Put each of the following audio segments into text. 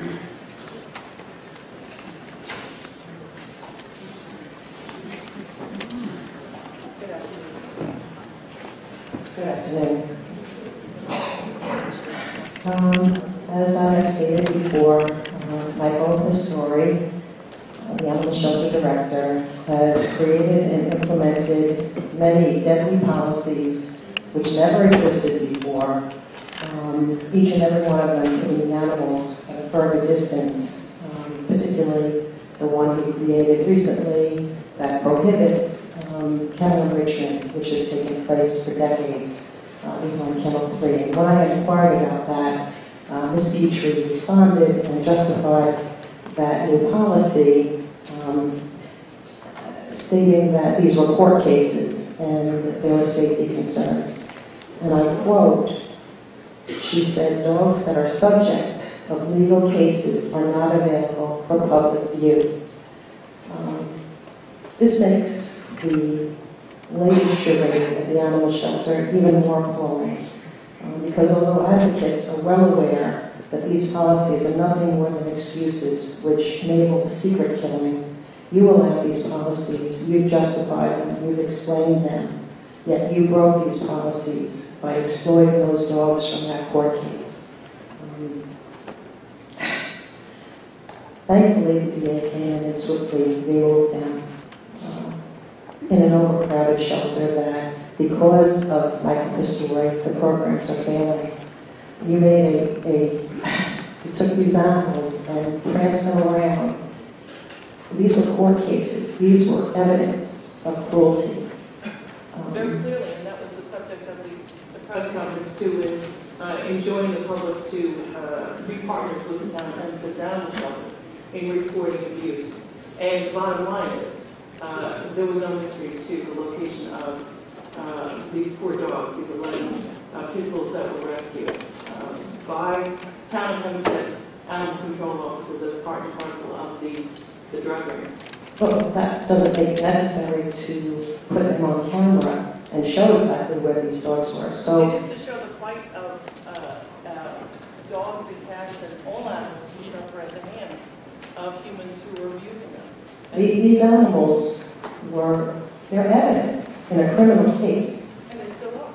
Good afternoon. As I have stated before, Michael Pastore, the Animal Shelter Director, has created and implemented many deadly policies which never existed before. Each and every one of them putting the animals at a further distance, particularly the one he created recently that prohibits kennel enrichment, which has taken place for decades behind Kennel 3. And when I inquired about that, Ms. Petrie responded and justified that new policy, stating that these were court cases and there were safety concerns. And I quote, she said, "Dogs that are subject of legal cases are not available for public view." This makes the latest charade of the animal shelter even more appalling, because although advocates are well aware that these policies are nothing more than excuses which enable secret killing, you allow these policies, you justify them, you've explained them, yet you broke these policies by exploiting those dogs from that court case. Thankfully, the DA came in and swiftly removed them in an overcrowded shelter that, because of Michael Pastore, the programs are failing. You made you took these animals and pranced them around. These were court cases. These were evidence of cruelty. Very clearly, and that was the subject of the press conference too, is enjoining the public to be partners with the town and sit down with them in reporting abuse. And the bottom line is, there was no mystery to the location of these poor dogs, these 11 pit bulls that were rescued by town of Hempstead animal control officers as part and parcel of the drug ring. Well, that doesn't make it necessary to put them on camera and show exactly where these dogs were. So it is to show the plight of dogs and cats and all animals who suffer at the hands of humans who are abusing them. These animals they're evidence in a criminal case. And they still are.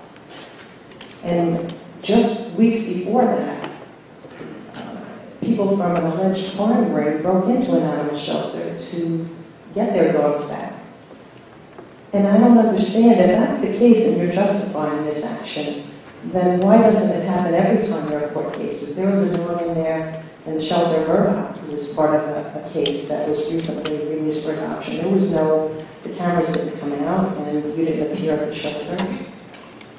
And just weeks before that, people from an alleged crime ring broke into an animal shelter to get their dogs back. And I don't understand, if that's the case and you're justifying this action, then why doesn't it happen every time there are court cases? There was a dog in there in the shelter Murdoch, who was part of a case that was recently released for adoption. There was the cameras didn't come out and you didn't appear at the shelter.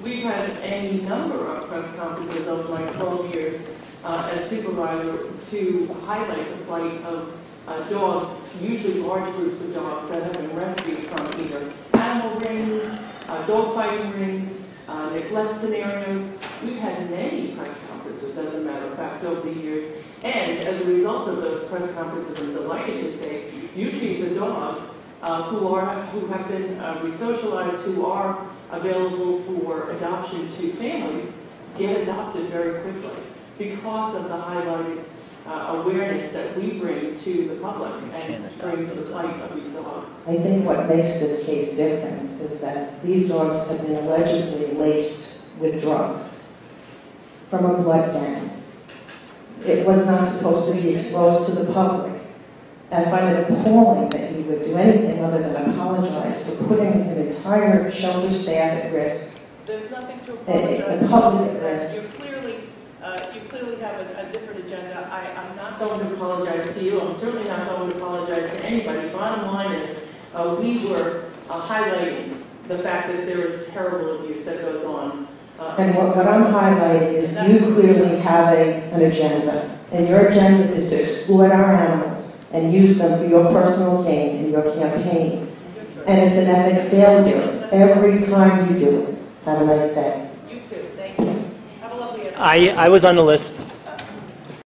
We've had any number of press conferences over my 12 years as supervisor to highlight the plight of dogs, usually large groups of dogs that have been rescued from either animal rings, dog fighting rings, neglect scenarios. We've had many press conferences, as a matter of fact, over the years. And as a result of those press conferences, I'm delighted to say, usually the dogs who have been resocialized, who are available for adoption to families, get adopted very quickly because of the highlighted awareness that we bring to the public and bring to the plight of these dogs. I think what makes this case different is that these dogs have been allegedly laced with drugs from a blood gang. It was not supposed to be exposed to the public. I find it appalling that you would do anything other than apologize for putting an entire shelter staff at risk. There's nothing to apologize. The public at risk. You clearly have a different agenda. I'm not going to apologize to you. I'm certainly not going to apologize to anybody. Bottom line is, we were highlighting the fact that there is terrible abuse that goes on. And what I'm highlighting is you clearly have an agenda. And your agenda is to exploit our animals and use them for your personal gain in your campaign. And it's an epic failure every time you do it. Have a nice day. You too. Thank you. Have a lovely day. I was on the list.